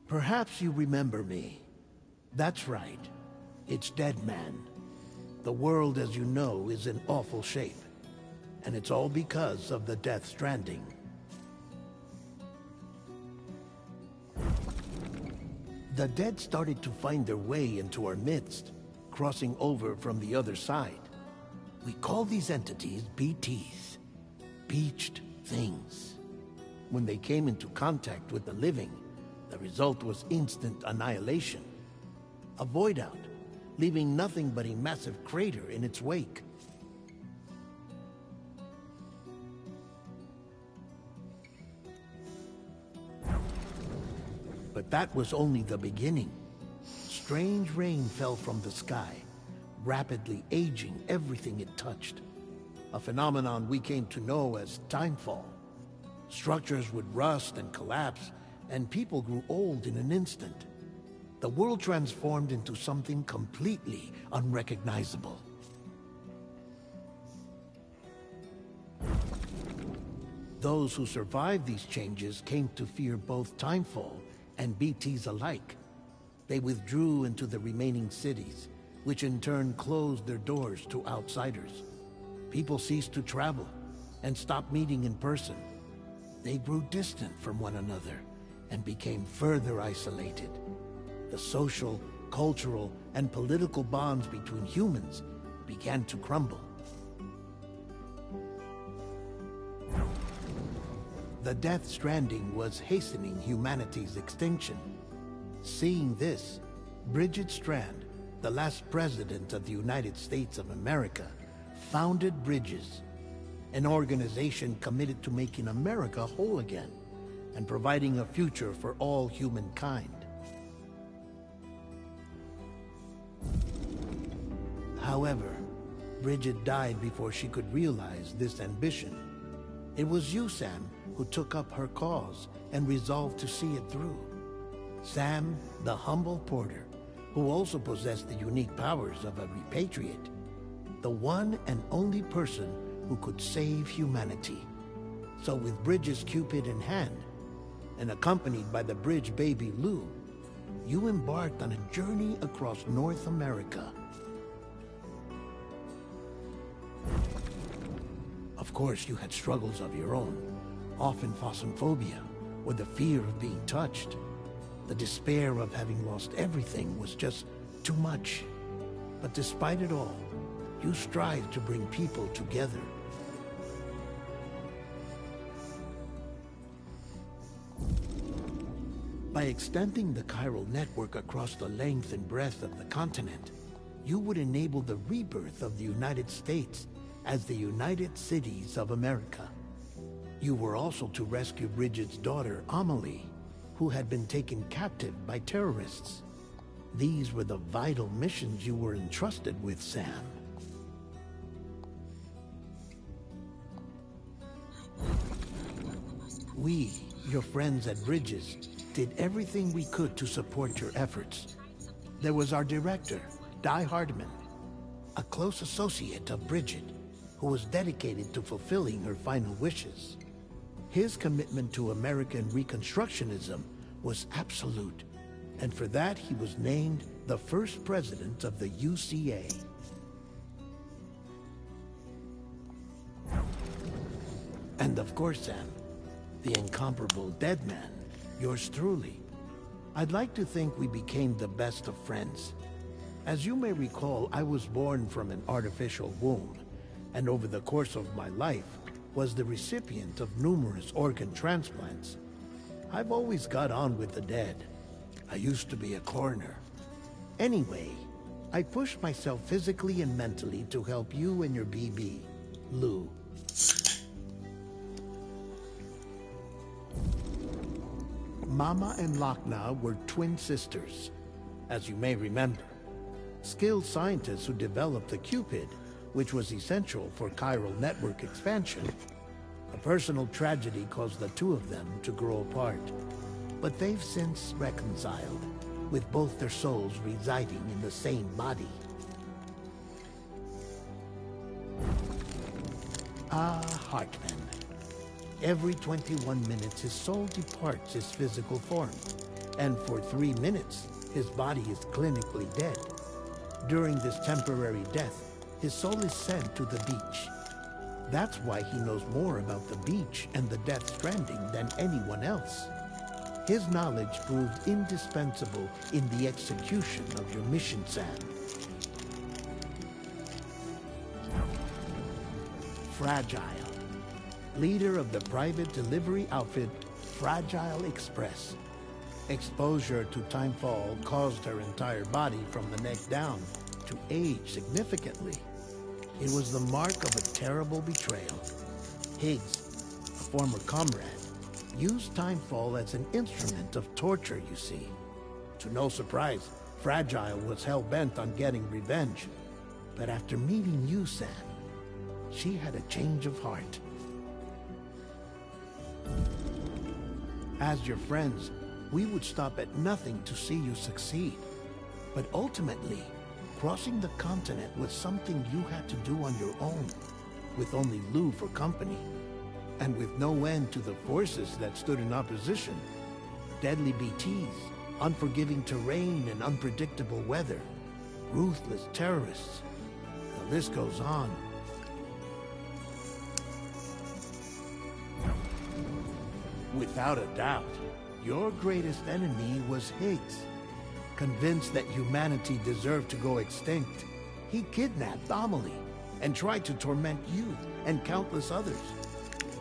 Perhaps you remember me. That's right. It's Dead Man. The world, as you know, is in awful shape. And it's all because of the Death Stranding. The dead started to find their way into our midst, crossing over from the other side. We call these entities BTs, Beached Things. When they came into contact with the living, the result was instant annihilation. A void out, leaving nothing but a massive crater in its wake. But that was only the beginning. Strange rain fell from the sky, rapidly aging everything it touched. A phenomenon we came to know as timefall. Structures would rust and collapse, and people grew old in an instant. The world transformed into something completely unrecognizable. Those who survived these changes came to fear both timefall and BTs alike. They withdrew into the remaining cities, which in turn closed their doors to outsiders. People ceased to travel and stopped meeting in person. They grew distant from one another and became further isolated. The social, cultural, and political bonds between humans began to crumble. The Death Stranding was hastening humanity's extinction. Seeing this, Bridget Strand, the last president of the United States of America, founded Bridges, an organization committed to making America whole again and providing a future for all humankind. However, Bridget died before she could realize this ambition. It was you, Sam, who took up her cause and resolved to see it through. Sam, the humble porter, who also possessed the unique powers of a repatriate. The one and only person who could save humanity. So with Bridges' Cupid in hand, and accompanied by the bridge baby Lou, you embarked on a journey across North America. Of course, you had struggles of your own, often phasmophobia, or the fear of being touched. The despair of having lost everything was just too much. But despite it all, you strive to bring people together. By extending the chiral network across the length and breadth of the continent, you would enable the rebirth of the United States as the United Cities of America. You were also to rescue Bridget's daughter, Amelie, who had been taken captive by terrorists. These were the vital missions you were entrusted with, Sam. We, your friends at Bridges, did everything we could to support your efforts. There was our director, Di Hardman, a close associate of Bridget, who was dedicated to fulfilling her final wishes. His commitment to American Reconstructionism was absolute, and for that he was named the first president of the UCA. And of course, Sam, the incomparable Dead Man, yours truly. I'd like to think we became the best of friends. As you may recall, I was born from an artificial womb, and over the course of my life was the recipient of numerous organ transplants. I've always got on with the dead. I used to be a coroner. Anyway, I pushed myself physically and mentally to help you and your BB, Lou. Mama and Lochna were twin sisters, as you may remember. Skilled scientists who developed the Cupid, which was essential for chiral network expansion. A personal tragedy caused the two of them to grow apart, but they've since reconciled, with both their souls residing in the same body. Ah, Hartman. Every 21 minutes his soul departs his physical form, and for 3 minutes, his body is clinically dead. During this temporary death, his soul is sent to the beach. That's why he knows more about the beach and the Death Stranding than anyone else. His knowledge proved indispensable in the execution of your mission, Sam. Fragile, leader of the private delivery outfit Fragile Express. Exposure to timefall caused her entire body from the neck down to age significantly. It was the mark of a terrible betrayal. Higgs, a former comrade, used timefall as an instrument of torture, you see. To no surprise, Fragile was hell-bent on getting revenge. But after meeting you, Sam, she had a change of heart. As your friends, we would stop at nothing to see you succeed. But ultimately, crossing the continent was something you had to do on your own, with only Lou for company, and with no end to the forces that stood in opposition. Deadly BTs, unforgiving terrain and unpredictable weather, ruthless terrorists. The list goes on. Without a doubt, your greatest enemy was Higgs. Convinced that humanity deserved to go extinct, he kidnapped Amelie and tried to torment you and countless others.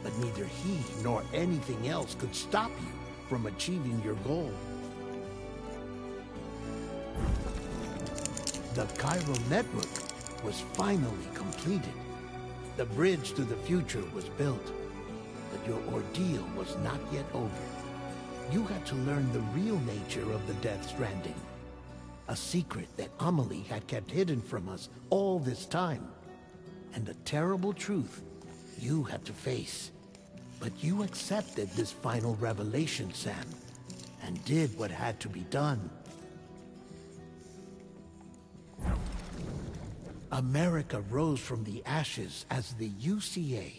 But neither he nor anything else could stop you from achieving your goal. The chiral network was finally completed. The bridge to the future was built. But your ordeal was not yet over. You had to learn the real nature of the Death Stranding. A secret that Amelie had kept hidden from us all this time. And a terrible truth you had to face. But you accepted this final revelation, Sam, and did what had to be done. America rose from the ashes as the UCA.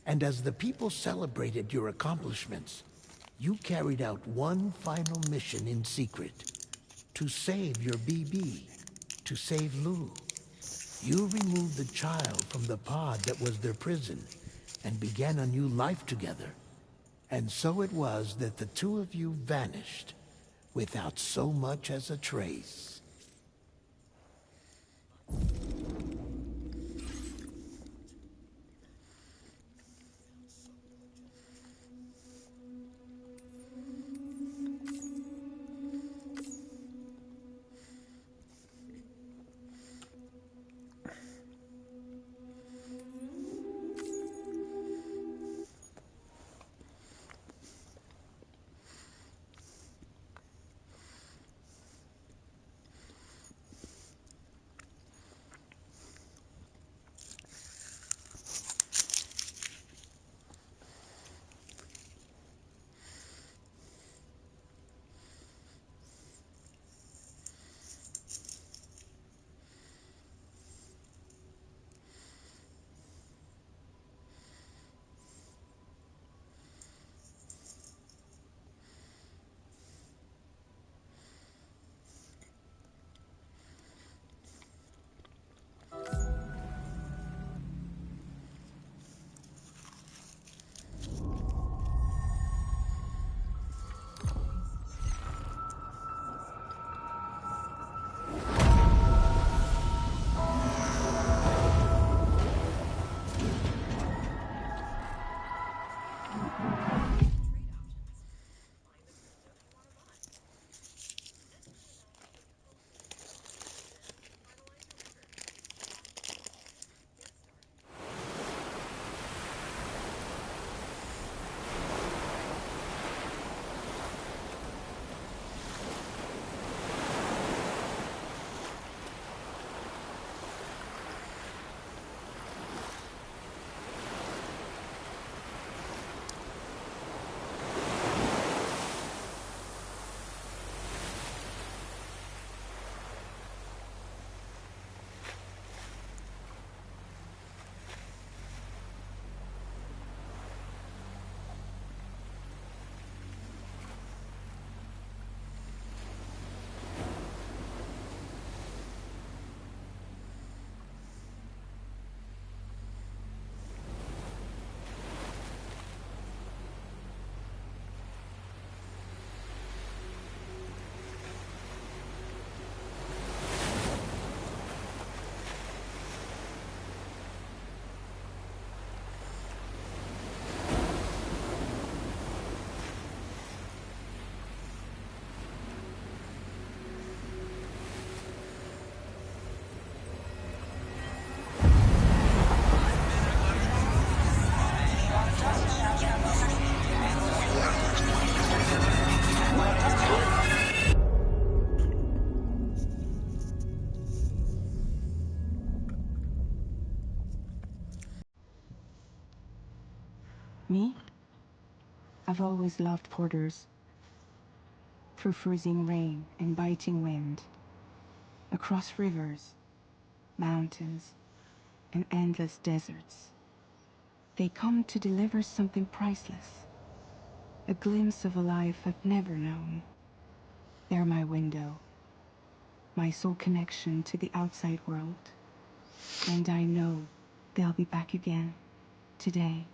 And as the people celebrated your accomplishments, you carried out one final mission in secret. To save your BB. To save Lou. You removed the child from the pod that was their prison and began a new life together. And so it was that the two of you vanished without so much as a trace. Me? I've always loved porters. Through freezing rain and biting wind, across rivers, mountains, and endless deserts. They come to deliver something priceless, a glimpse of a life I've never known. They're my window, my sole connection to the outside world. And I know they'll be back again, today.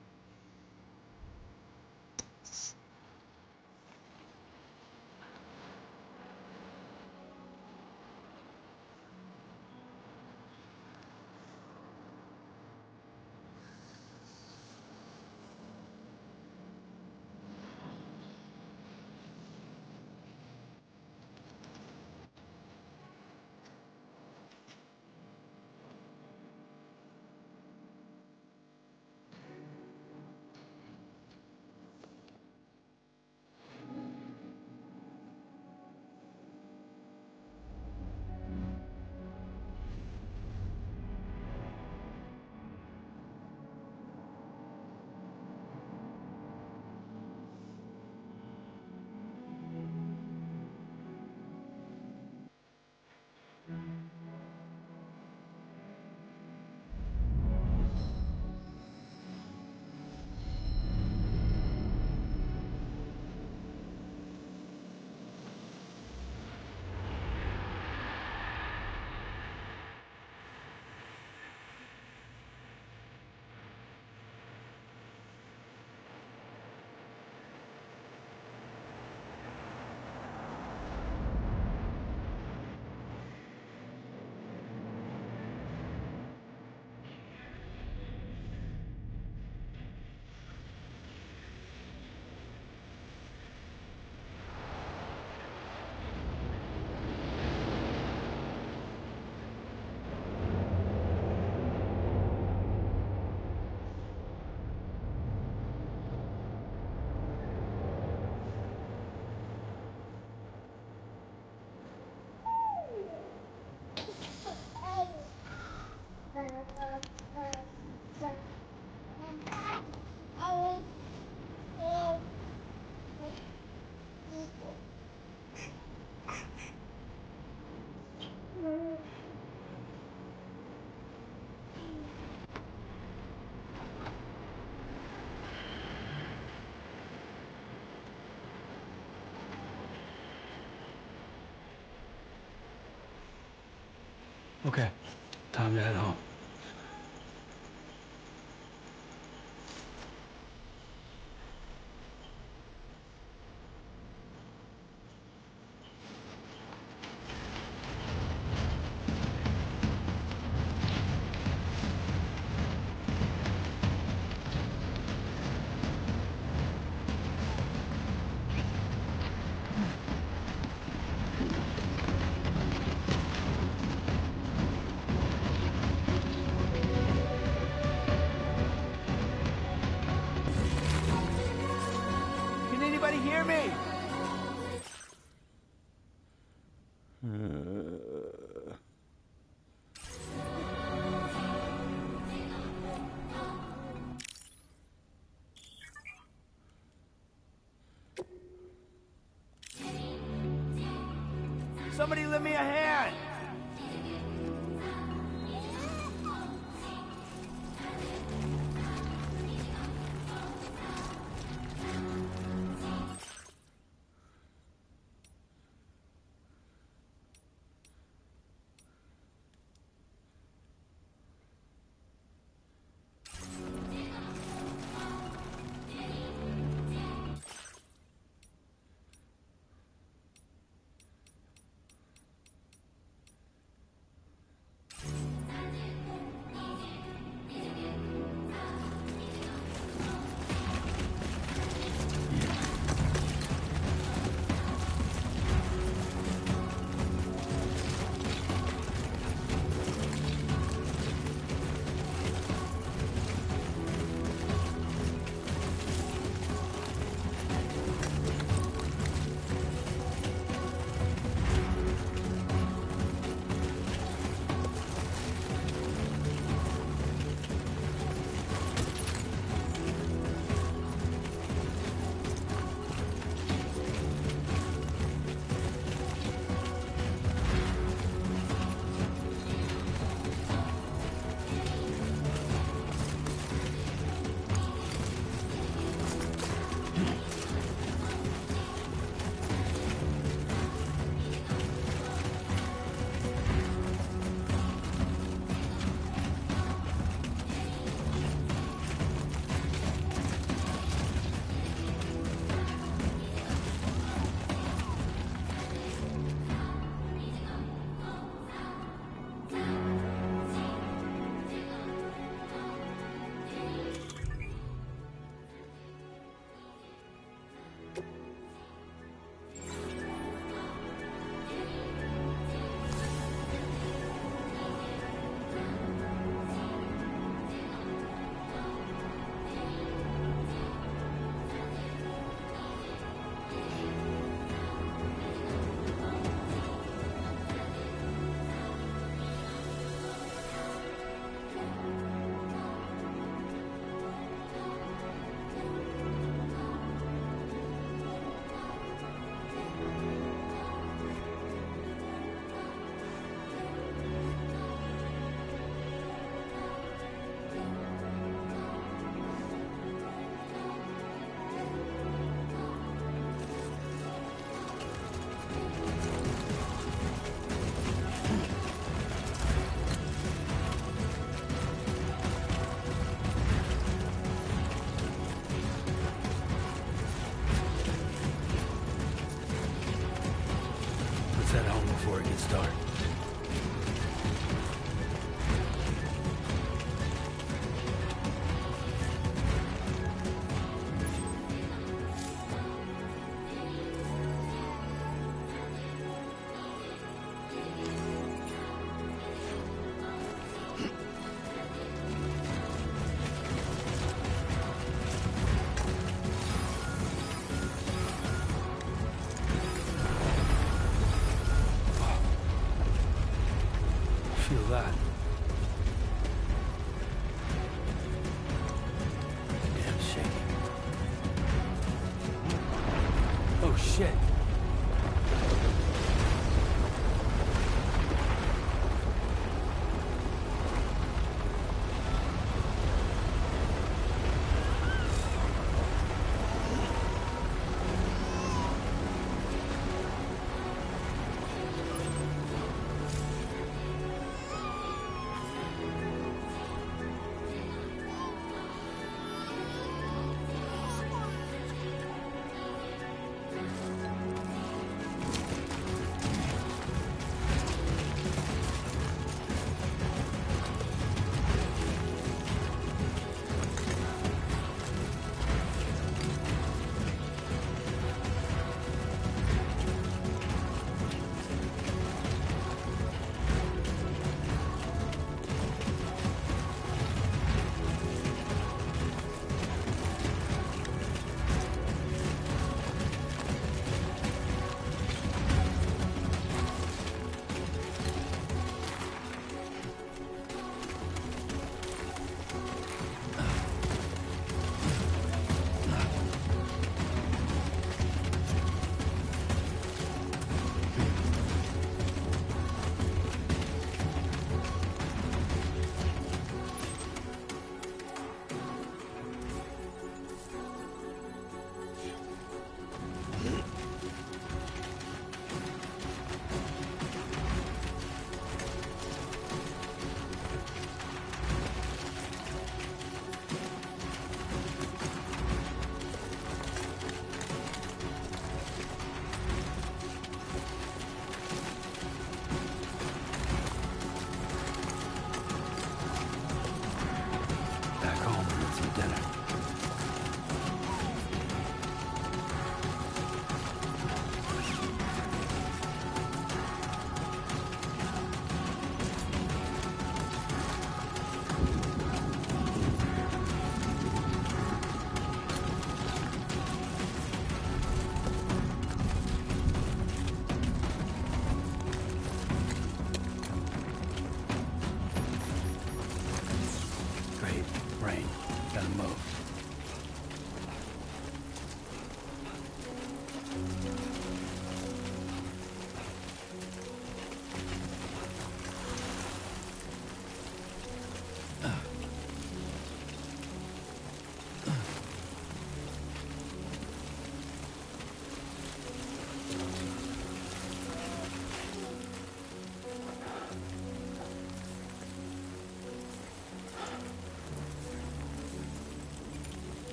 Okay, time to head home. Can anybody hear me? Somebody lend me a hand! good start. Feel that. Damn shaky. Oh shit.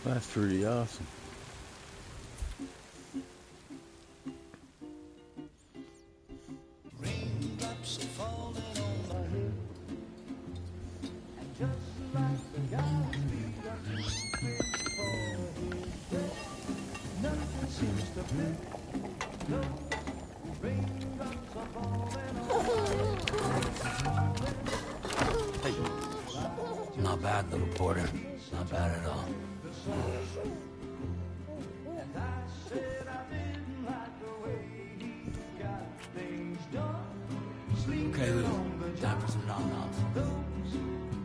That's pretty awesome. Raindrops are falling on my head, and just like the guy's feet are sleeping for his bed, nothing seems to fit. No, raindrops are falling on my head. Hey. Not bad, little porter. Not bad at all. And I said I didn't like the way he got things done. Okay, Lou. Time for some nom-noms. Those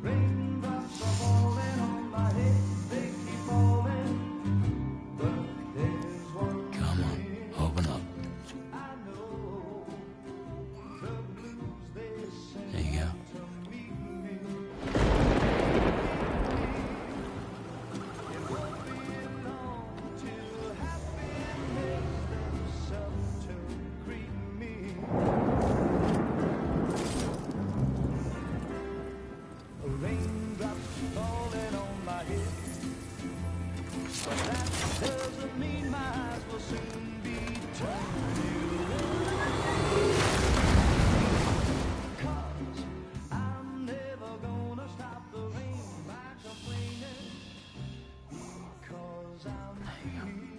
raindrops are falling on my head, they keep falling. But there's one Come on, open up. I know, the blues they send There you go. to meet me. It won't be long till happiness themselves to greet me. Raindrops falling on my head, but that doesn't mean my eyes will soon be turned to cause I'm never gonna stop the rain by complaining, because I'm free.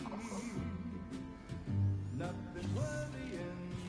Nothing's worrying me.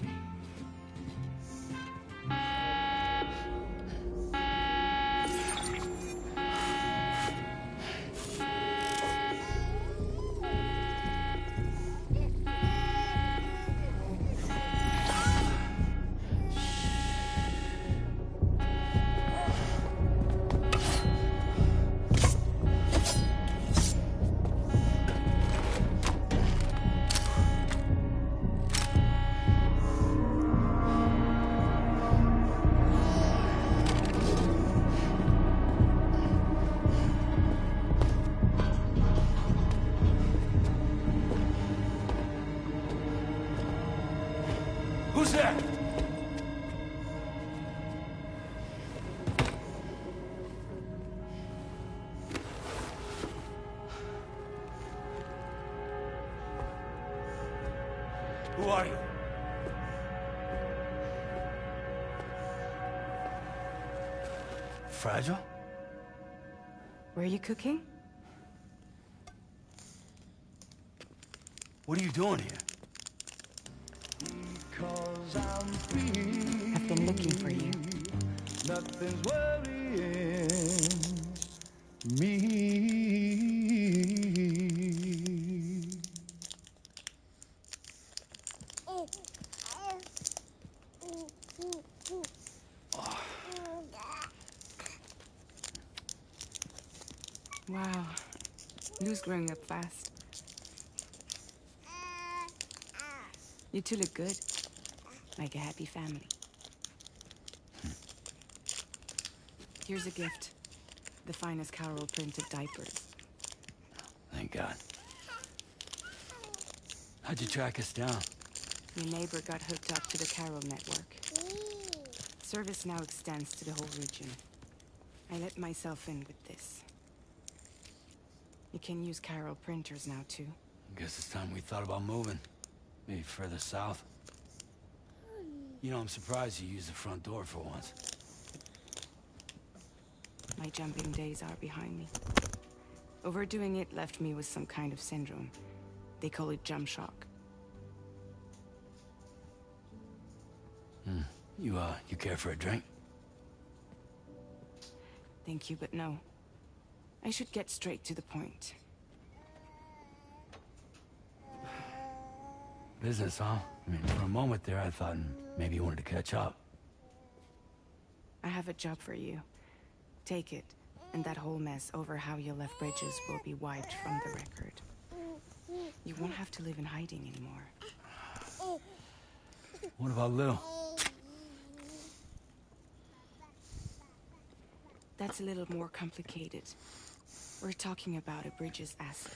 Who's there? Who are you? Fragile? Were you cooking? What are you doing here? Because I'm free. I've been looking for you. Nothing's worrying me. Wow. Lou's growing up fast. You two look good. Like a happy family. Here's a gift. The finest Carol printed diapers. Thank God. How'd you track us down? Your neighbor got hooked up to the Carol network. Service now extends to the whole region. I let myself in with this. You can use Carol printers now, too. Guess it's time we thought about moving. Maybe further south. You know, I'm surprised you used the front door for once. My jumping days are behind me. Overdoing it left me with some kind of syndrome. They call it jump shock. You care for a drink? Thank you, but no. I should get straight to the point. Business, huh? I mean, for a moment there, I thought maybe you wanted to catch up. I have a job for you. Take it, and that whole mess over how you left Bridges will be wiped from the record. You won't have to live in hiding anymore. What about Lil? That's a little more complicated. We're talking about a Bridges asset.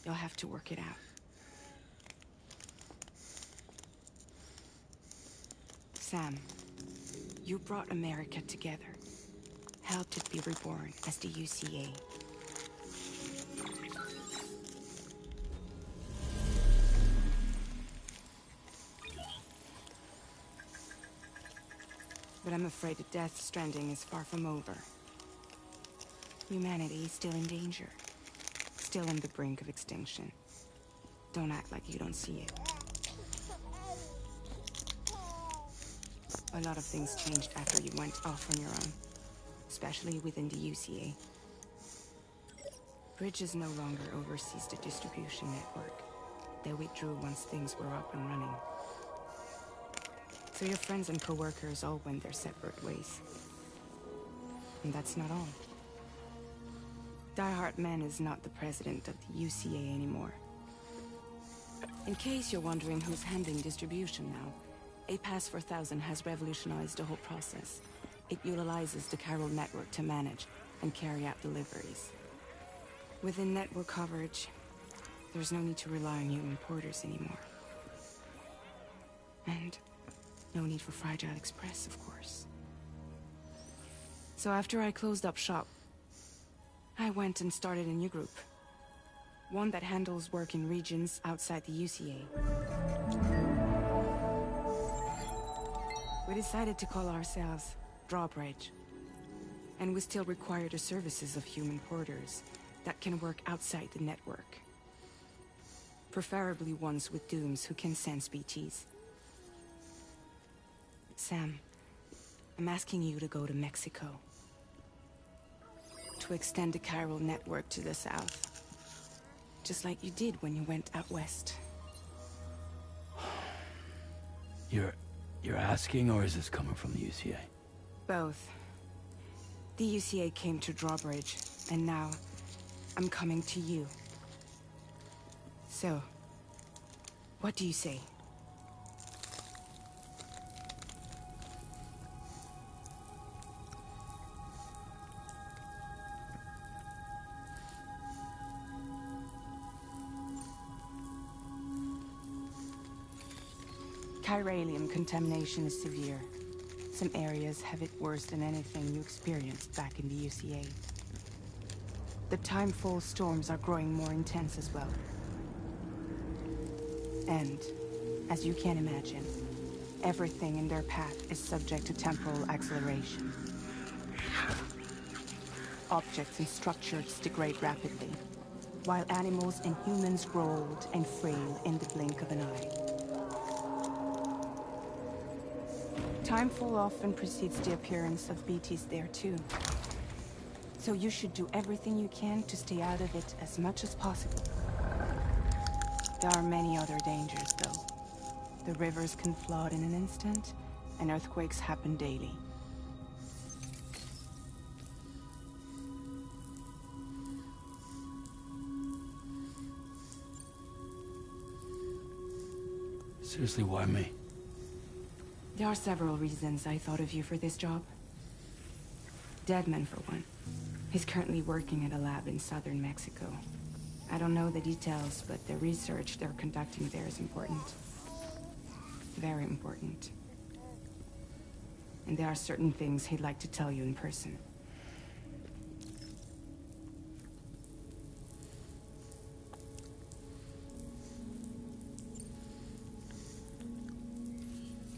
You'll have to work it out. Sam, you brought America together. helped it be reborn as the UCA. But I'm afraid that Death Stranding is far from over. Humanity is still in danger. Still on the brink of extinction. Don't act like you don't see it. A lot of things changed after you went off on your own. Especially within the UCA. Bridges no longer oversees the distribution network. They withdrew once things were up and running. So your friends and co-workers all went their separate ways. And that's not all. Die Hartman is not the president of the UCA anymore. In case you're wondering who's handling distribution now, A Pass 4000 has revolutionized the whole process. It utilizes the chiral network to manage and carry out deliveries. Within network coverage, there's no need to rely on human porters anymore. And no need for Fragile Express, of course. So after I closed up shop, I went and started a new group. One that handles work in regions outside the UCA. We decided to call ourselves Drawbridge. And we still require the services of human porters that can work outside the network. Preferably ones with dooms who can sense BTs. Sam, I'm asking you to go to Mexico. To extend the chiral network to the south. Just like you did when you went out west. You're asking, or is this coming from the UCA? Both. The UCA came to Drawbridge, and now I'm coming to you. So, what do you say? Chiralium contamination is severe. Some areas have it worse than anything you experienced back in the UCA. The timefall storms are growing more intense as well. And, as you can imagine, everything in their path is subject to temporal acceleration. Objects and structures degrade rapidly, while animals and humans grow old and frail in the blink of an eye. Timefall often precedes the appearance of BTs there too. So you should do everything you can to stay out of it as much as possible. There are many other dangers though. The rivers can flood in an instant, and earthquakes happen daily. Seriously, why me? There are several reasons I thought of you for this job. Deadman, for one. He's currently working at a lab in southern Mexico. I don't know the details, but the research they're conducting there is important. Very important. And there are certain things he'd like to tell you in person.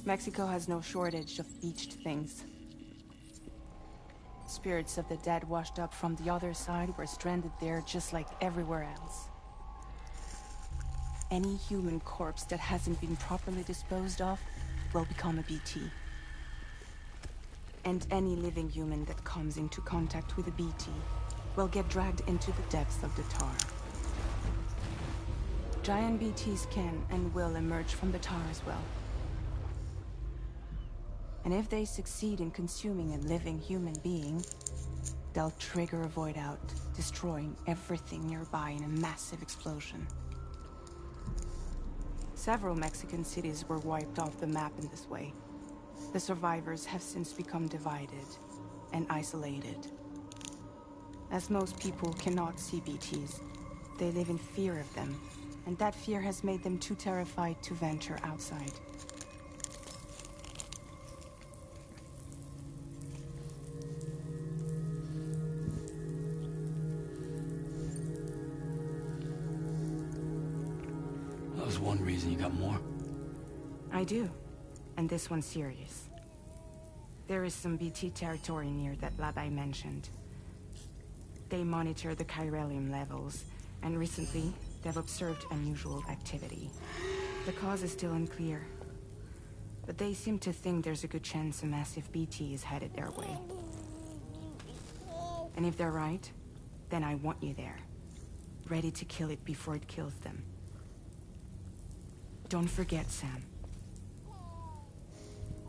Mexico has no shortage of beached things. Spirits of the dead washed up from the other side were stranded there just like everywhere else. Any human corpse that hasn't been properly disposed of will become a BT. And any living human that comes into contact with a BT will get dragged into the depths of the tar. Giant BTs can and will emerge from the tar as well. And if they succeed in consuming a living human being, they'll trigger a void out, destroying everything nearby in a massive explosion. Several Mexican cities were wiped off the map in this way. The survivors have since become divided and isolated. As most people cannot see BTs, they live in fear of them, and that fear has made them too terrified to venture outside. I do. And this one's serious. There is some BT territory near that lab I mentioned. They monitor the chiralium levels, and recently, they've observed unusual activity. The cause is still unclear, but they seem to think there's a good chance a massive BT is headed their way. And if they're right, then I want you there, ready to kill it before it kills them. Don't forget, Sam.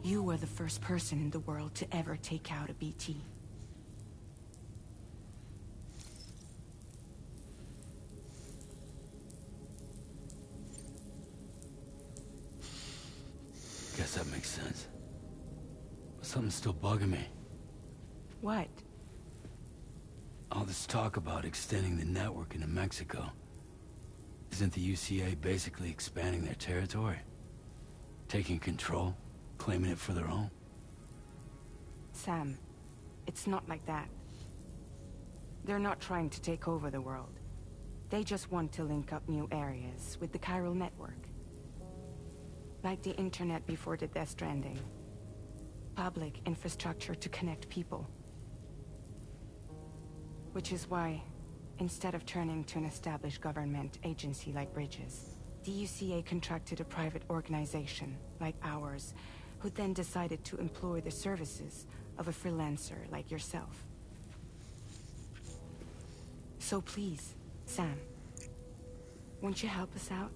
You were the first person in the world to ever take out a BT. Guess that makes sense. But something's still bugging me. What? All this talk about extending the network into Mexico. Isn't the UCA basically expanding their territory? Taking control? Claiming it for their own? Sam, it's not like that. They're not trying to take over the world. They just want to link up new areas with the chiral network. Like the internet before the Death Stranding. Public infrastructure to connect people. Which is why, instead of turning to an established government agency like Bridges, the UCA contracted a private organization, like ours, who then decided to employ the services of a freelancer like yourself. So please, Sam, won't you help us out?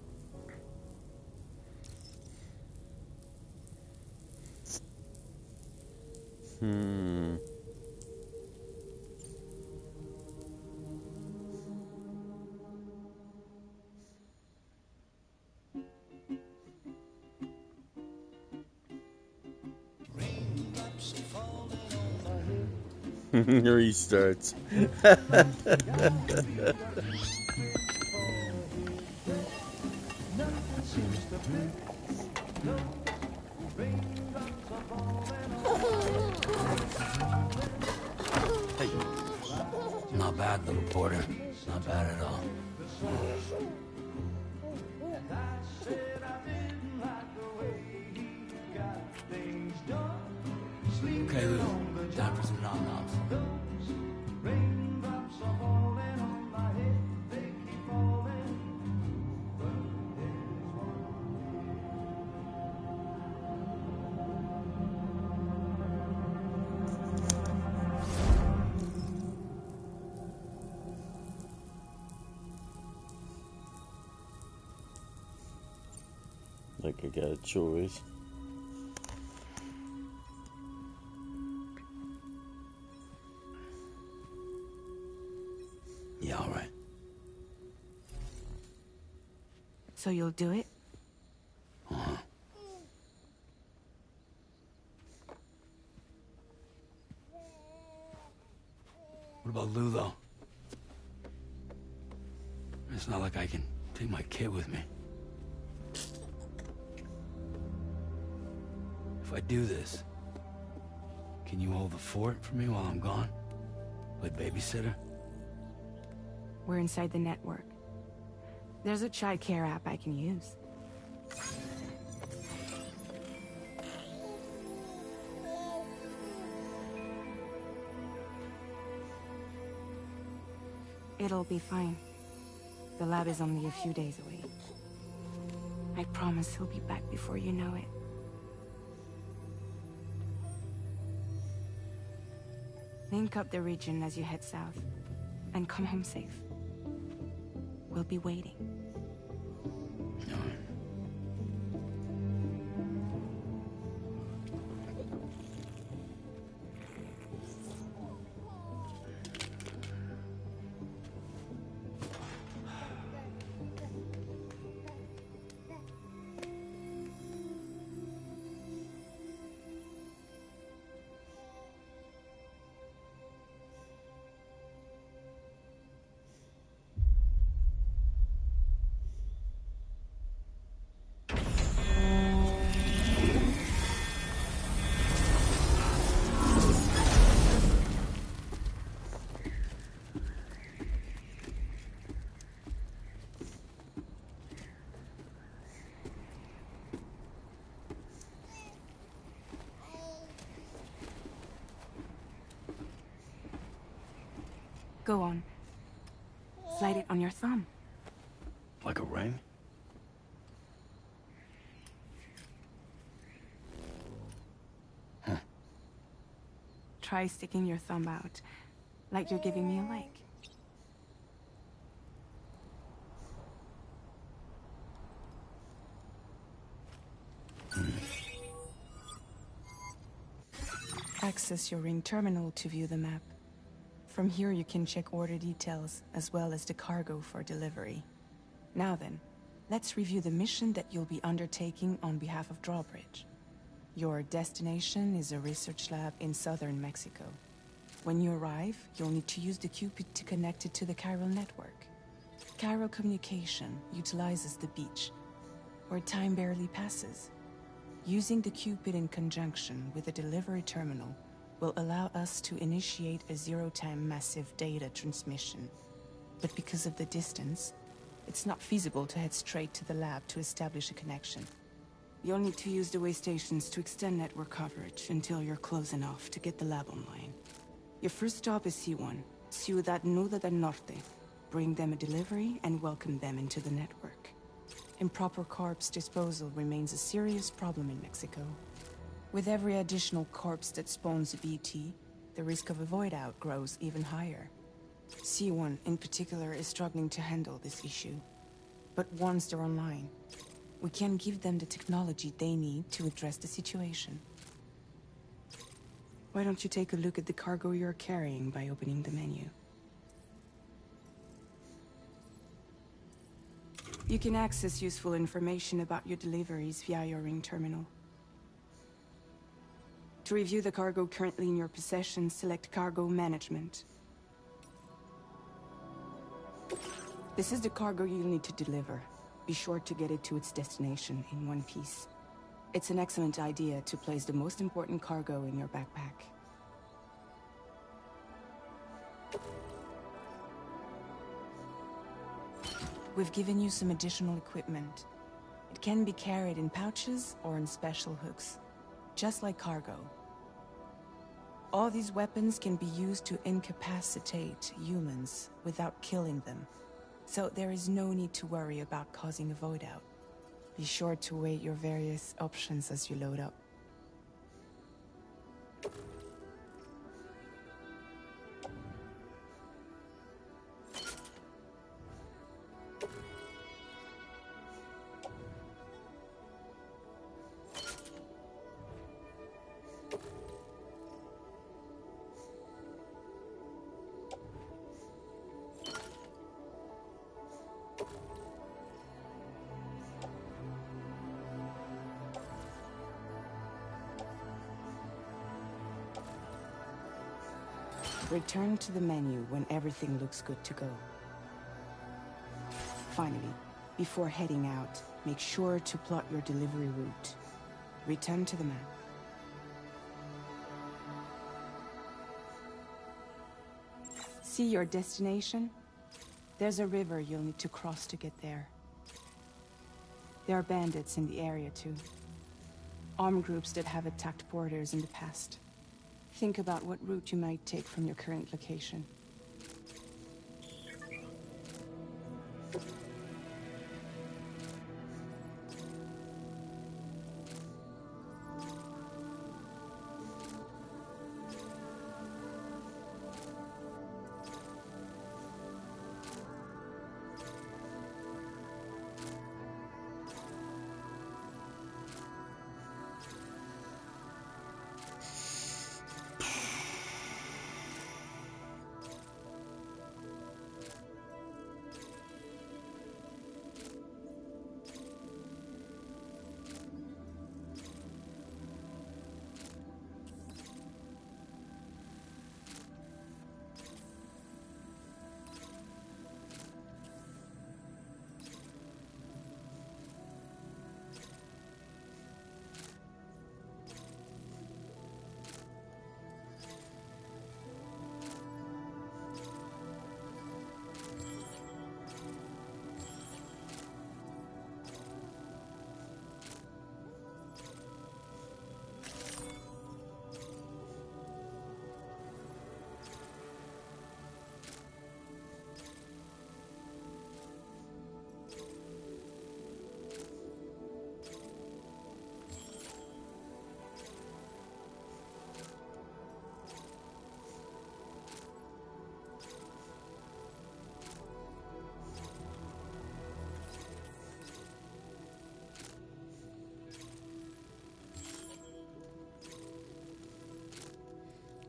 Restarts. Hey. Not bad, little porter. Not bad at all. Okay, Lou. Time for some nom-noms. Like I got a choice. Yeah, all right. So you'll do it? Uh-huh. What about Lou, though? It's not like I can take my kid with me. If I do this, can you hold the fort for me while I'm gone? Play babysitter? We're inside the network. There's a child care app I can use. It'll be fine. The lab is only a few days away. I promise he'll be back before you know it. Link up the region as you head south, and come home safe. We'll be waiting. All right. Go on. Slide it on your thumb. Like a ring? Huh. Try sticking your thumb out, like you're giving me a like. Access your ring terminal to view the map. From here you can check order details, as well as the cargo for delivery. Now then, let's review the mission that you'll be undertaking on behalf of Drawbridge. Your destination is a research lab in southern Mexico. When you arrive, you'll need to use the Cupid to connect it to the chiral network. Chiral communication utilizes the beach, where time barely passes. Using the Cupid in conjunction with the delivery terminal will allow us to initiate a zero-time massive data transmission. But because of the distance, it's not feasible to head straight to the lab to establish a connection. You'll need to use the way stations to extend network coverage until you're close enough to get the lab online. Your first stop is C1, Ciudad Nuda del Norte. Bring them a delivery and welcome them into the network. Improper corpse disposal remains a serious problem in Mexico. With every additional corpse that spawns a BT, the risk of a void out grows even higher. C1 in particular is struggling to handle this issue. But once they're online, we can give them the technology they need to address the situation. Why don't you take a look at the cargo you're carrying by opening the menu? You can access useful information about your deliveries via your ring terminal. To review the cargo currently in your possession, select Cargo Management. This is the cargo you'll need to deliver. Be sure to get it to its destination in one piece. It's an excellent idea to place the most important cargo in your backpack. We've given you some additional equipment. It can be carried in pouches or in special hooks, just like cargo. All these weapons can be used to incapacitate humans without killing them, so there is no need to worry about causing a void out. Be sure to weigh your various options as you load up. Return to the menu when everything looks good to go. Finally, before heading out, make sure to plot your delivery route. Return to the map. See your destination? There's a river you'll need to cross to get there. There are bandits in the area too. Armed groups that have attacked porters in the past. Think about what route you might take from your current location.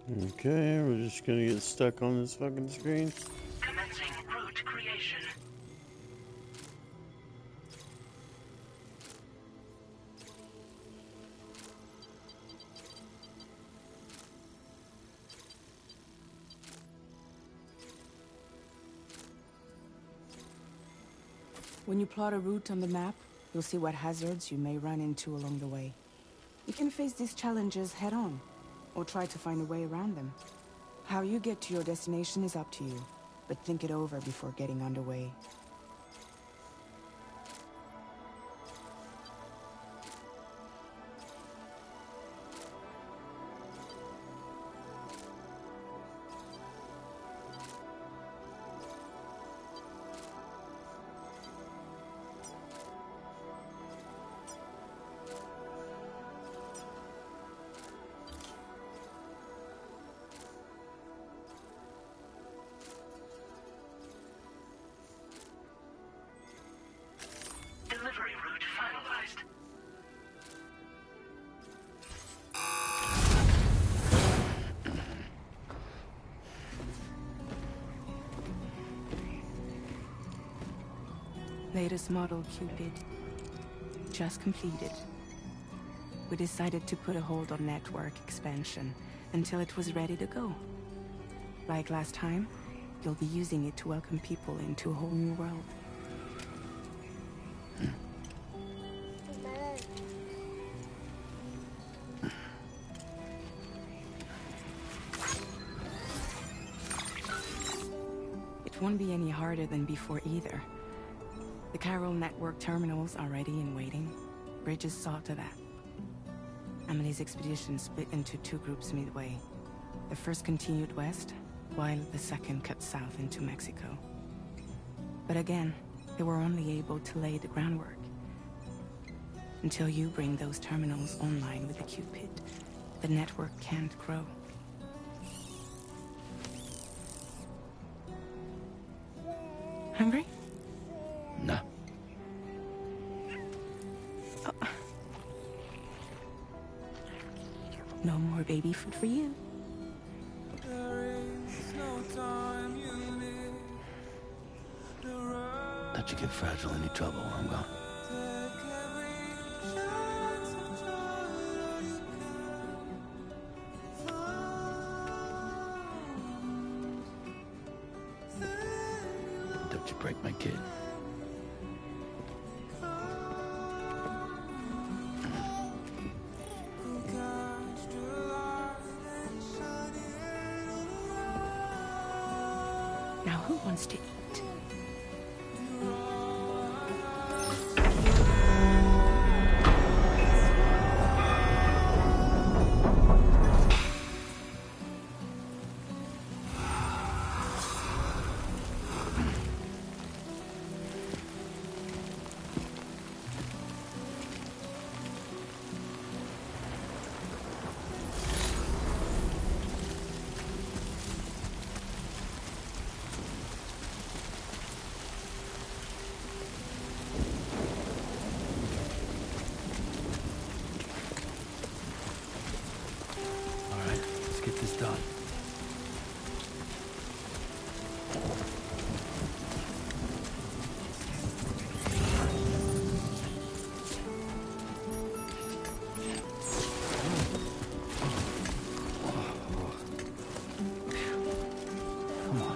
Okay, we're just gonna get stuck on this fucking screen. Commencing route creation. When you plot a route on the map, you'll see what hazards you may run into along the way. You can face these challenges head-on, or try to find a way around them. How you get to your destination is up to you, but think it over before getting underway. Delivery route finalized. Latest model Cupid. Just completed. We decided to put a hold on network expansion until it was ready to go. Like last time, you'll be using it to welcome people into a whole new world. It won't be any harder than before either. The Carol network terminals are ready and waiting. Bridges saw to that. Emily's expedition split into two groups midway. The first continued west, while the second cut south into Mexico. But again, they were only able to lay the groundwork. Until you bring those terminals online with the Cupid, the network can't grow. Hungry? No. No more baby food for you. Don't you get fragile any trouble while I'm gone. Don't you break my kid. Now who wants to eat? All right, let's get this done. Come on.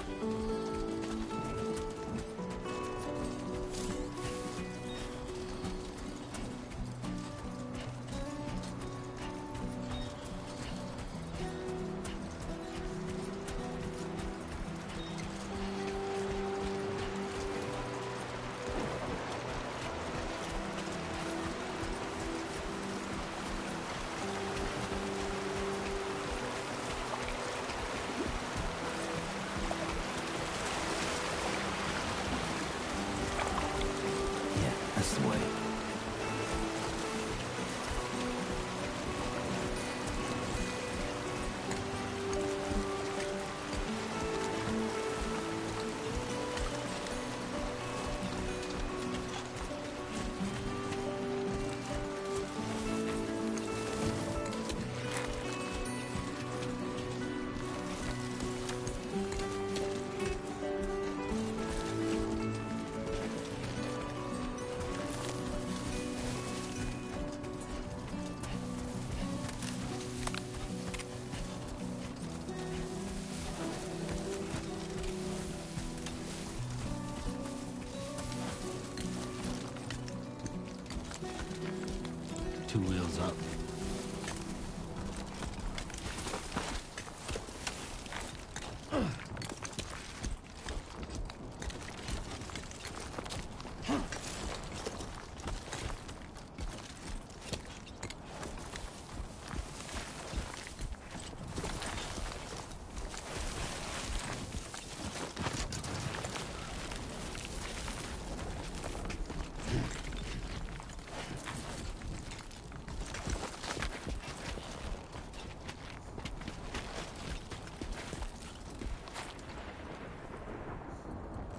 2 wheels up.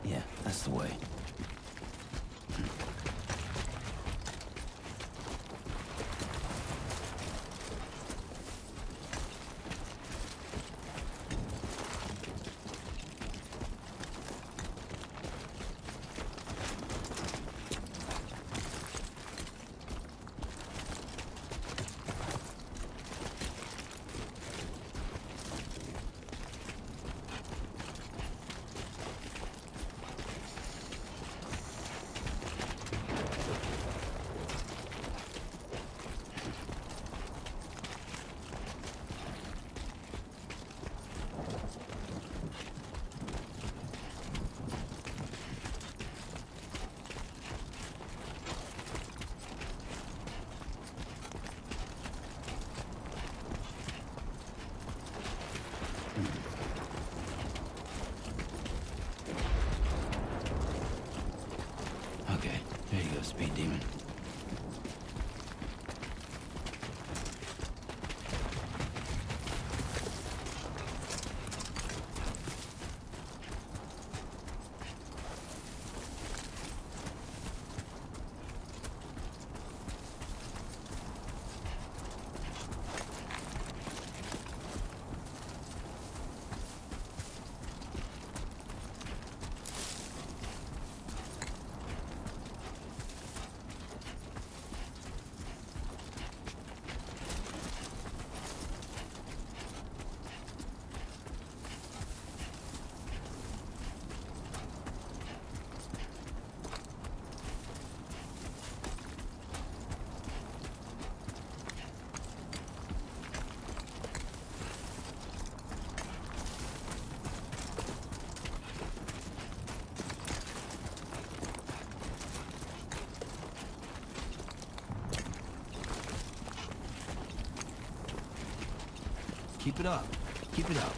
Yeah, that's the way. Okay, there you go, Speed Demon. Keep it up. Keep it up.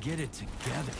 Get it together.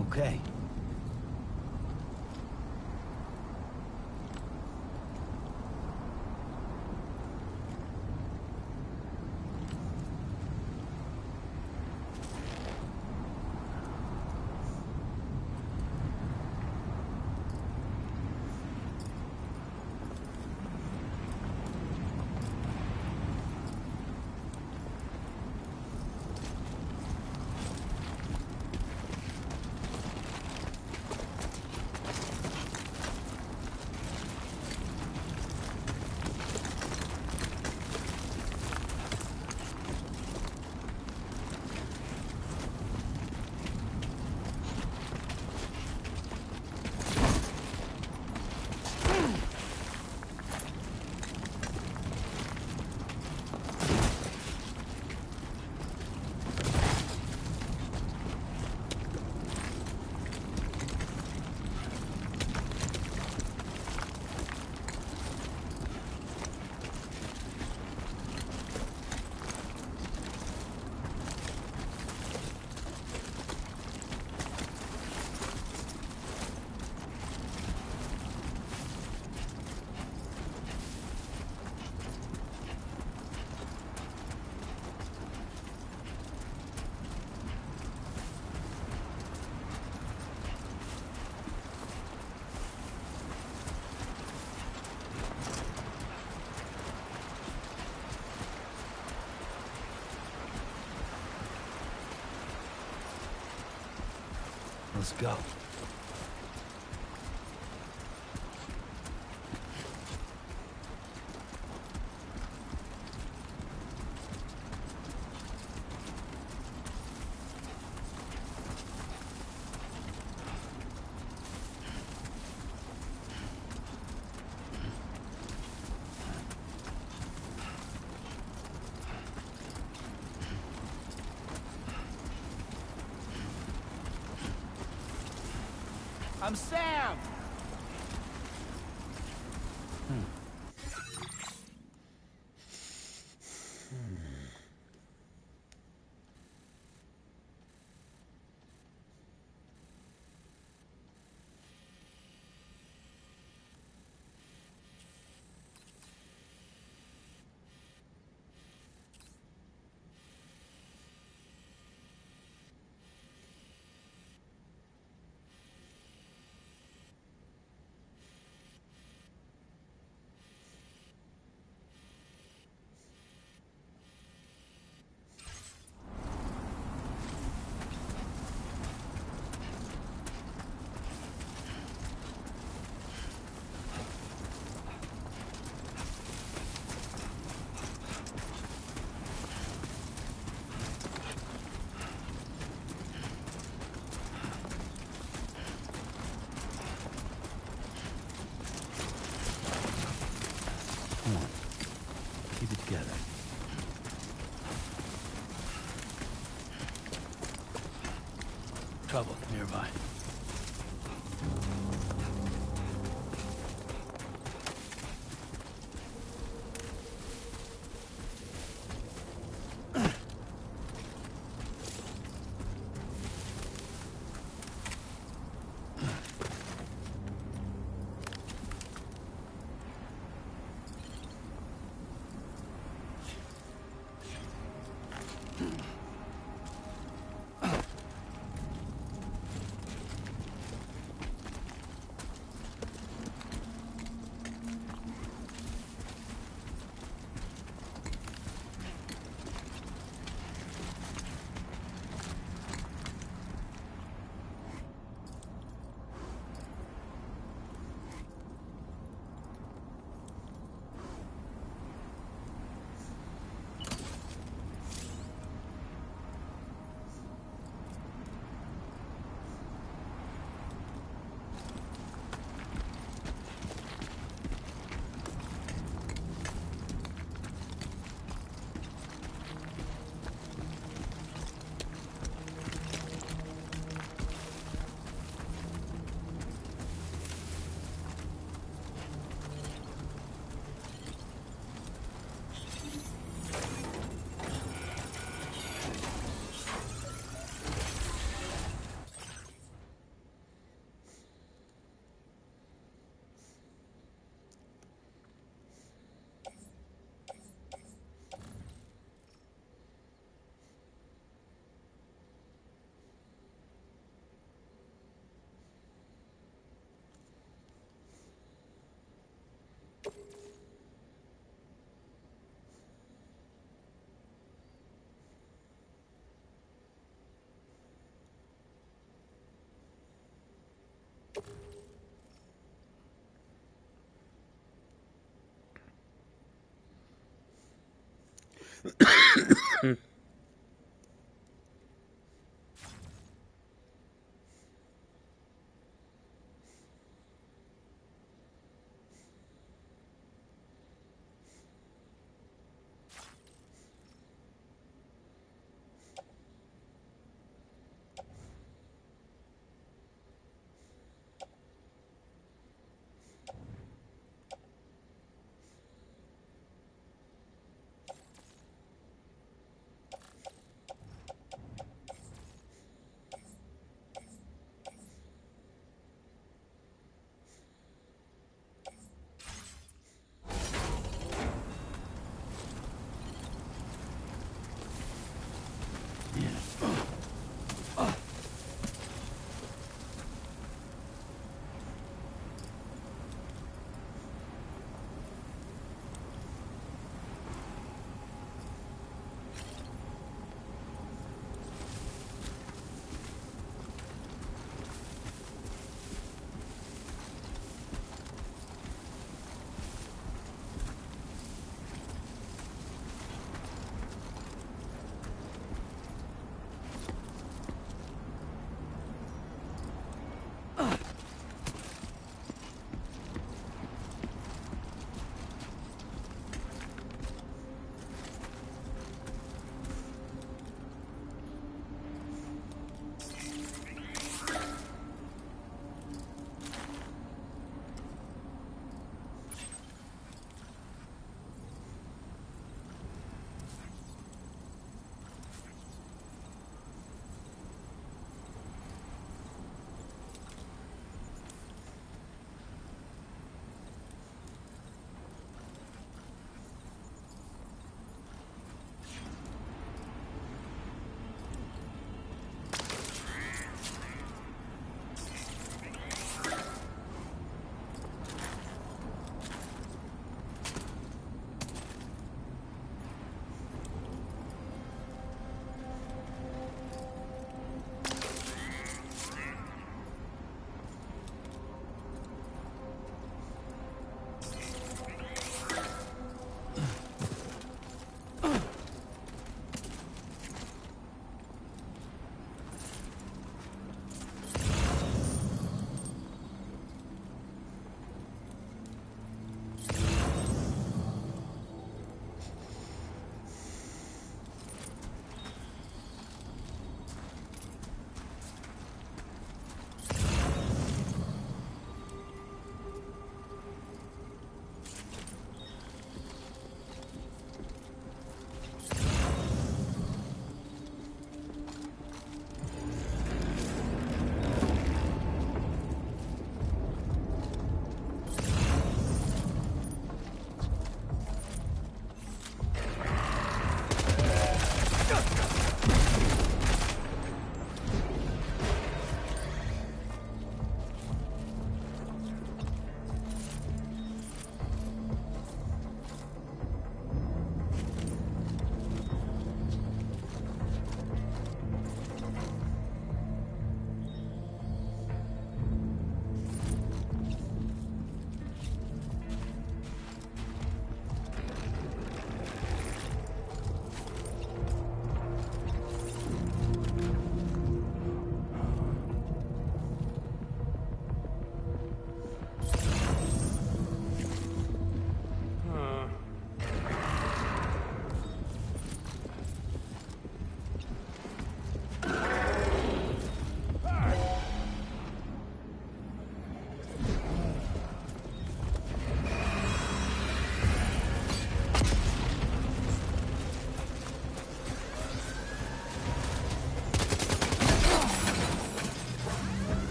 Okay. Let's go. I'm Sam! Come on. Keep it together. Trouble nearby.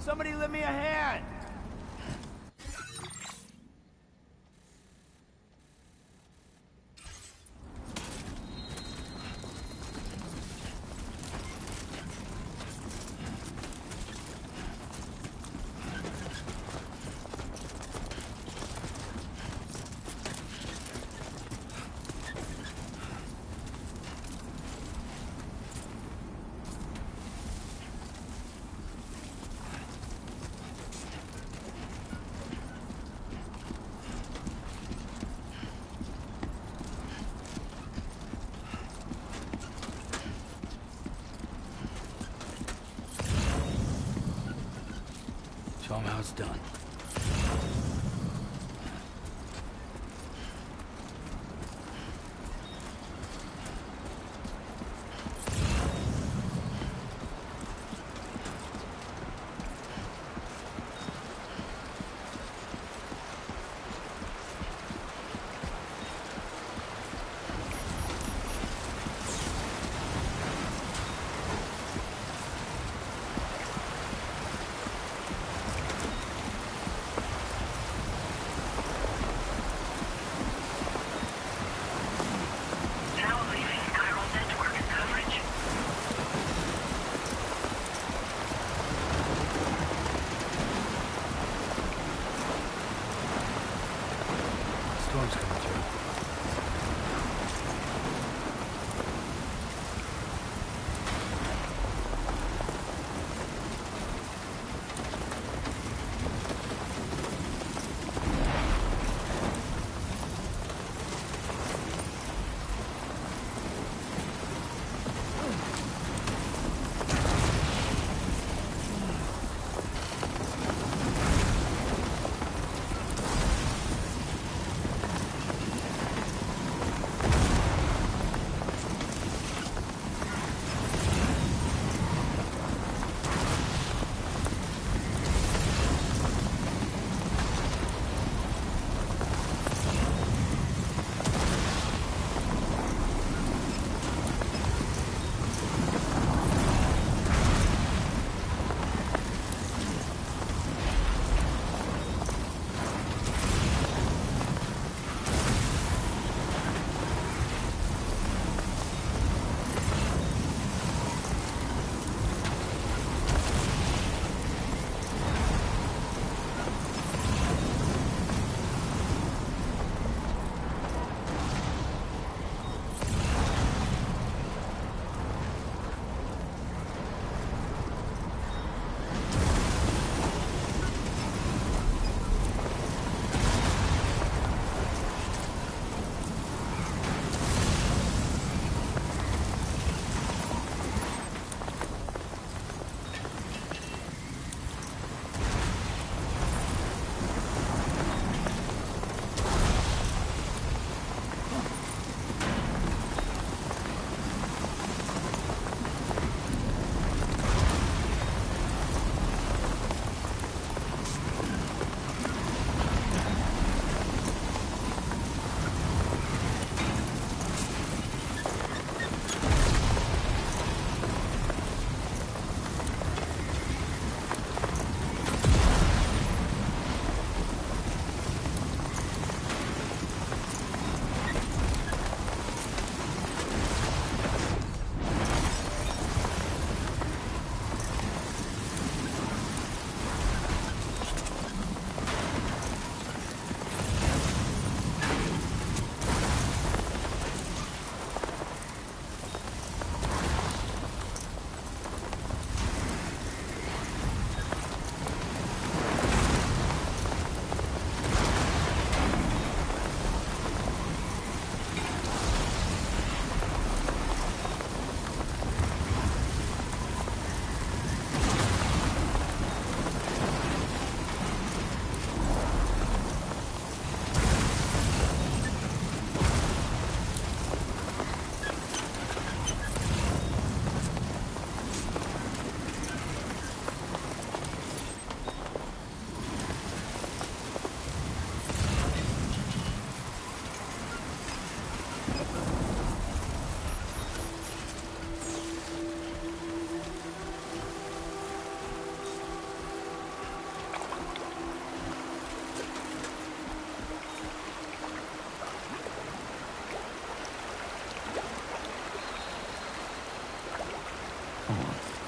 Somebody lend me a hand! Show 'em how it's done.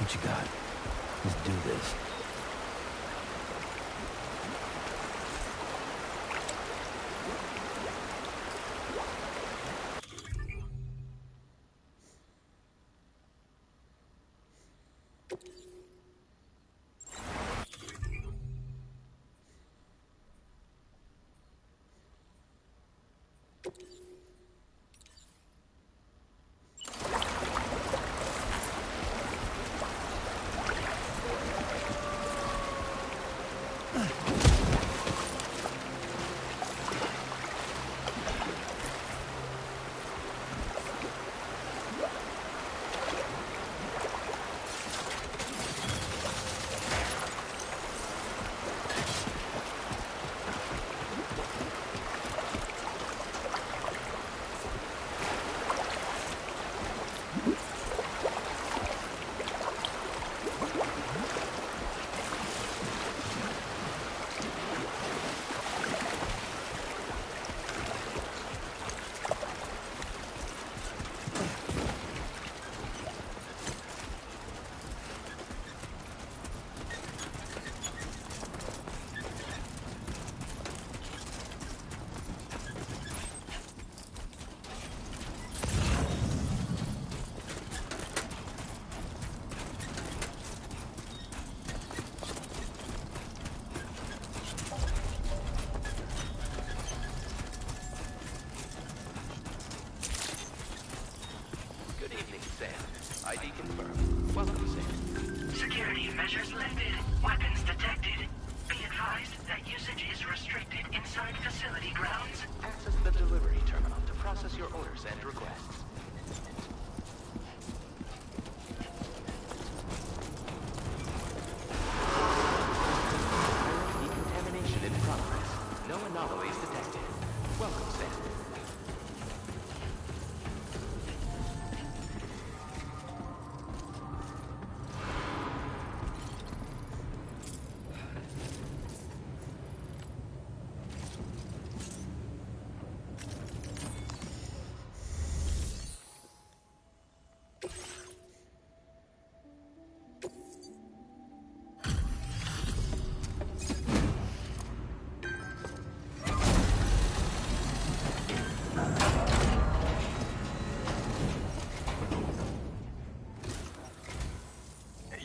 What you got? Let's do this. ID confirmed. Welcome, Sam. Security measures lifted. Weapons detected. Be advised that usage is restricted inside facility grounds. Access the delivery terminal to process your orders and requests. Decontamination in progress. No anomalies detected. Welcome, Sam.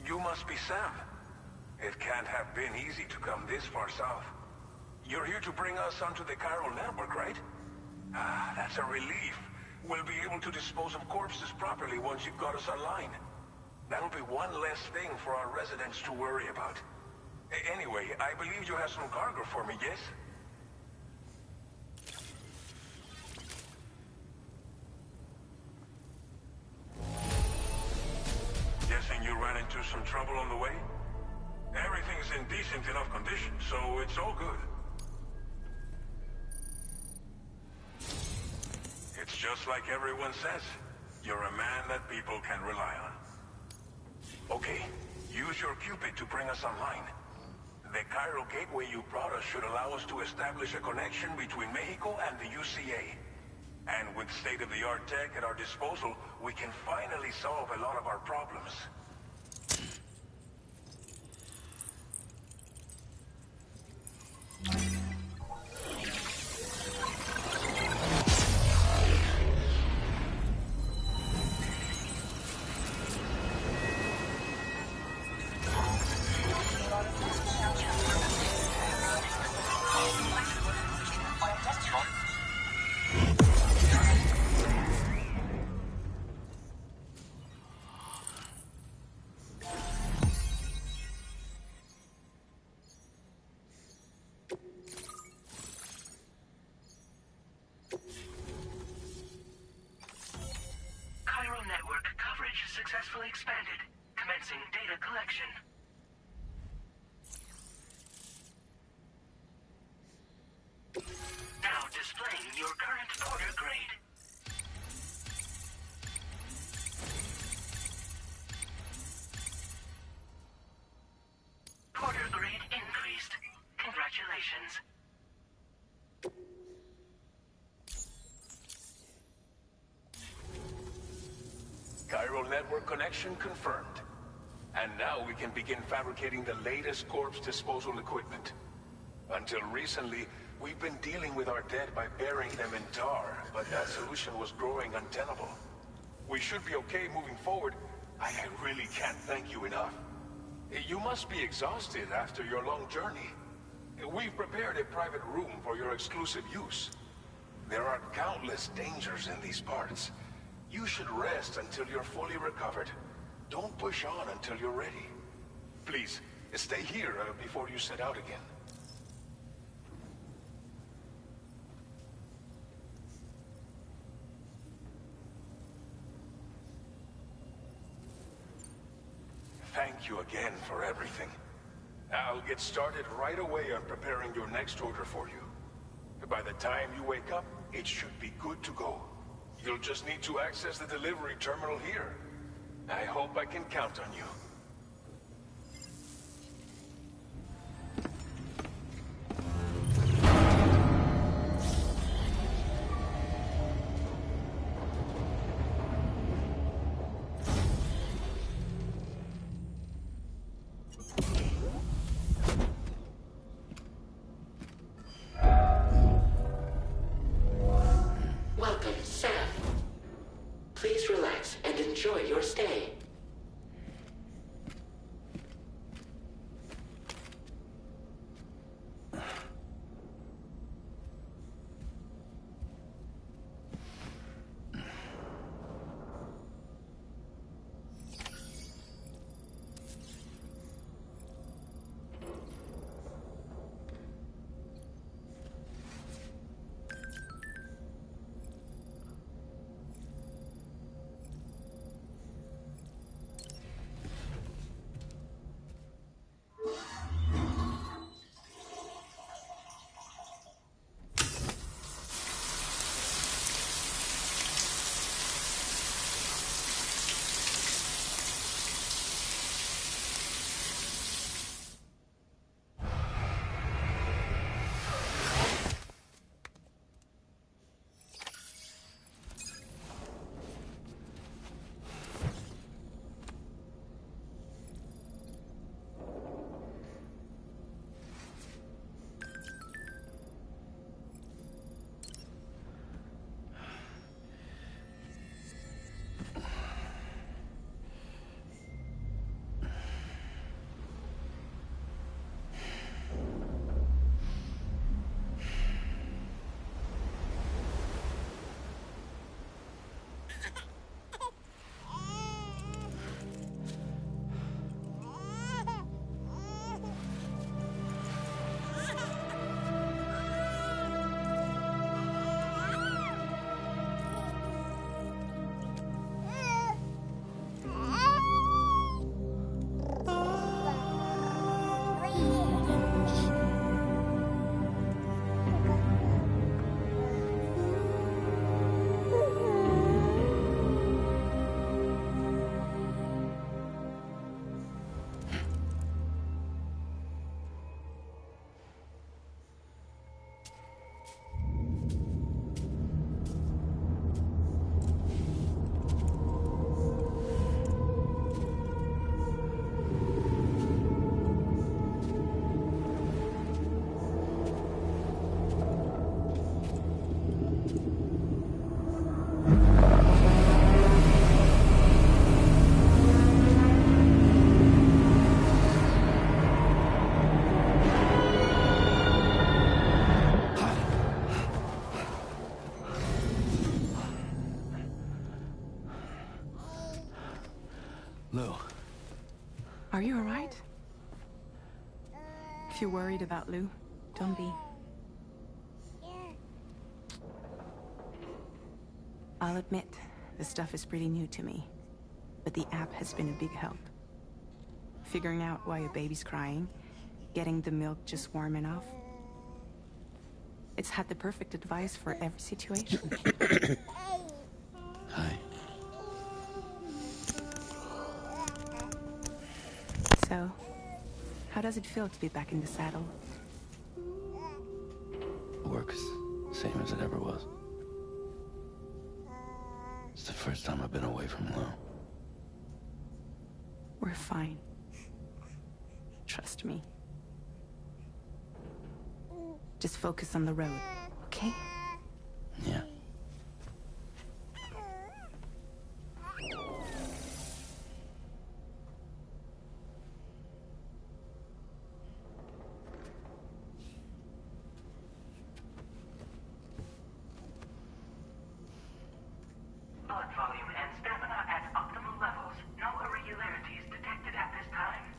You must be Sam. It can't have been easy to come this far south. You're here to bring us onto the chiral network, right? Ah, that's a relief. We'll be able to dispose of corpses properly once you've got us online. That'll be one less thing for our residents to worry about. Anyway, I believe you have some cargo for me, yes? Guessing you ran into some trouble on the way? Everything's in decent enough condition, so it's all good. It's just like everyone says. You're a man that people can rely on. Okay, use your Cupid to bring us online. The chiral gateway you brought us should allow us to establish a connection between Mexico and the UCA. And with state-of-the-art tech at our disposal, we can finally solve a lot of our problems. Chiral network coverage successfully expanded. Commencing data collection. Now displaying your current porter grade. Porter grade increased. Congratulations. Chiral network connection confirmed. And now we can begin fabricating the latest corpse disposal equipment. Until recently, we've been dealing with our dead by burying them in tar, but that solution was growing untenable. We should be okay moving forward. I really can't thank you enough. You must be exhausted after your long journey. We've prepared a private room for your exclusive use. There are countless dangers in these parts. You should rest until you're fully recovered. Don't push on until you're ready. Please, stay here before you set out again. Thank you again for everything. I'll get started right away on preparing your next order for you. By the time you wake up, it should be good to go. You'll just need to access the delivery terminal here. I hope I can count on you. Welcome, Sam. Please relax and enjoy your stay. Lou. Are you alright? If you're worried about Lou, don't be. I'll admit, this stuff is pretty new to me, but the app has been a big help. Figuring out why a baby's crying, getting the milk just warm enough. It's had the perfect advice for every situation. Hi. So, how does it feel to be back in the saddle? Works same as it ever was. It's the first time I've been away from Lou. We're fine. Trust me. Just focus on the road, okay? Yeah. Blood volume and stamina at optimal levels. No irregularities detected at this time.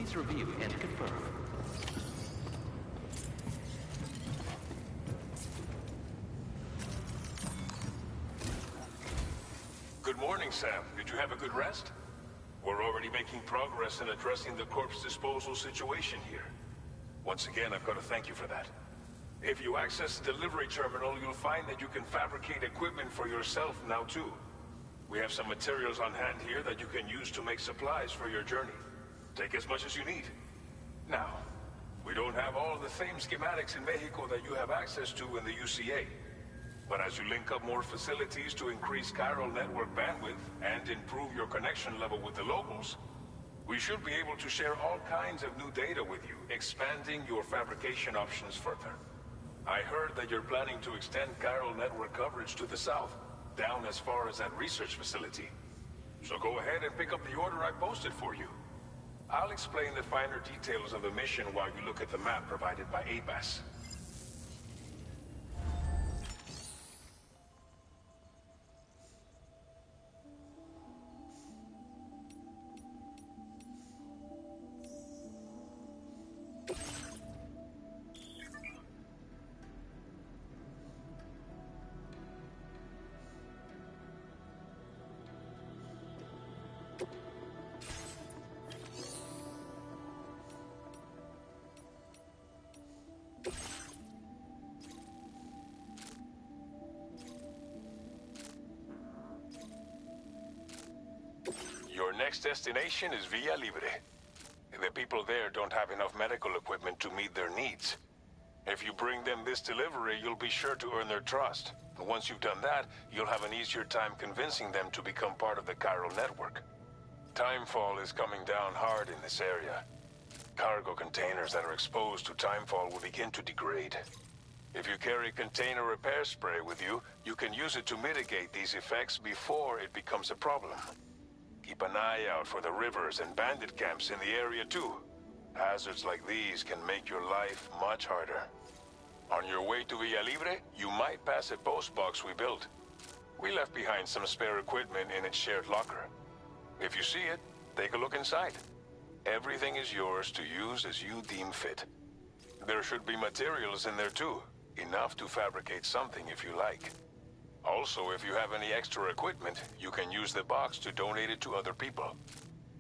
Please review and confirm. Good morning, Sam. Did you have a good rest? We're already making progress in addressing the corpse disposal situation here. Once again, I've got to thank you for that. If you access the delivery terminal, you'll find that you can fabricate equipment for yourself now too. We have some materials on hand here that you can use to make supplies for your journey. Take as much as you need. Now, we don't have all the same schematics in Mexico that you have access to in the UCA. But as you link up more facilities to increase chiral network bandwidth and improve your connection level with the locals, we should be able to share all kinds of new data with you, expanding your fabrication options further. I heard that you're planning to extend chiral network coverage to the south, down as far as that research facility. So go ahead and pick up the order I posted for you. I'll explain the finer details of the mission while you look at the map provided by ABAS. Your next destination is Villa Libre. The people there don't have enough medical equipment to meet their needs. If you bring them this delivery, you'll be sure to earn their trust. And once you've done that, you'll have an easier time convincing them to become part of the chiral network. Timefall is coming down hard in this area. Cargo containers that are exposed to timefall will begin to degrade. If you carry container repair spray with you, you can use it to mitigate these effects before it becomes a problem. Keep an eye out for the rivers and bandit camps in the area too. Hazards like these can make your life much harder. On your way to Villa Libre, you might pass a post box we built. We left behind some spare equipment in its shared locker. If you see it, take a look inside. Everything is yours to use as you deem fit. There should be materials in there too, enough to fabricate something if you like. Also, if you have any extra equipment, you can use the box to donate it to other people.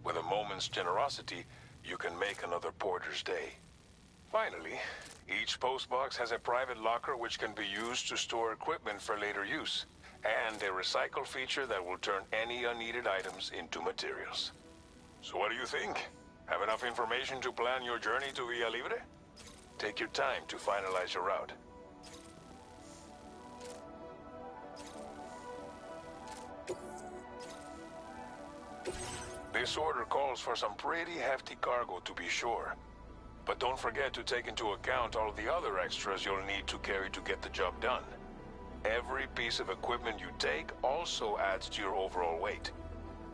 With a moment's generosity, you can make another porter's day. Finally, each postbox has a private locker which can be used to store equipment for later use, and a recycle feature that will turn any unneeded items into materials. So what do you think? Have enough information to plan your journey to Villa Libre? Take your time to finalize your route. This order calls for some pretty hefty cargo to be sure. But don't forget to take into account all the other extras you'll need to carry to get the job done. Every piece of equipment you take also adds to your overall weight.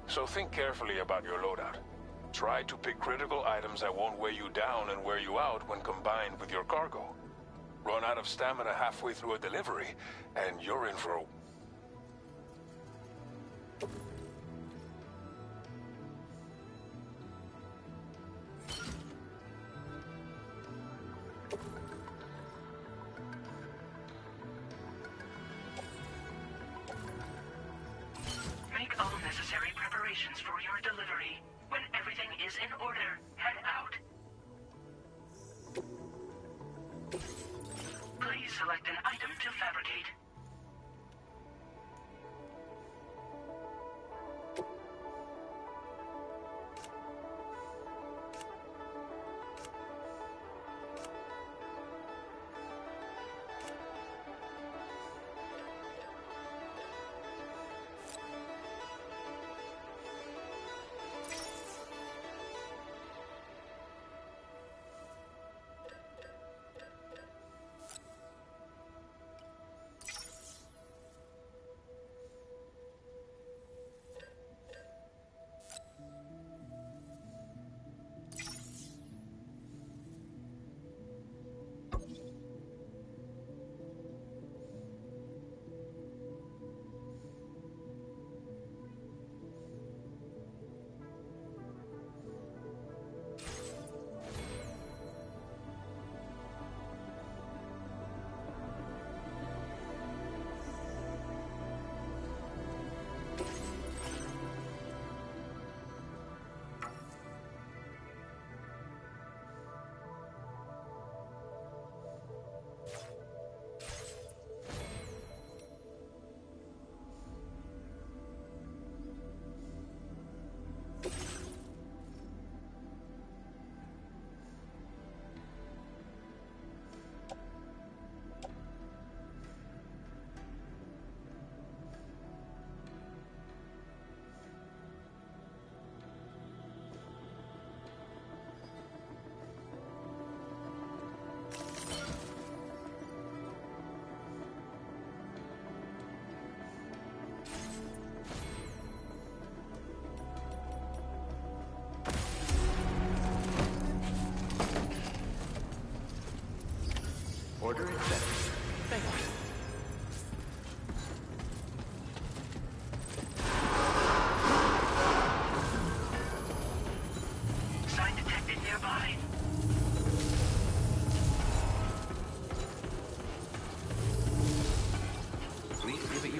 So think carefully about your loadout. Try to pick critical items that won't weigh you down and wear you out when combined with your cargo. Run out of stamina halfway through a delivery, and you're in for a... Make all necessary preparations for your delivery. When everything is in order, head out. Please select an item to fabricate.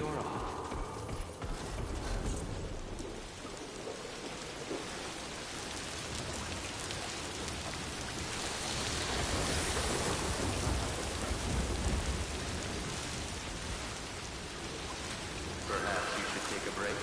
your all. Perhaps you should take a break.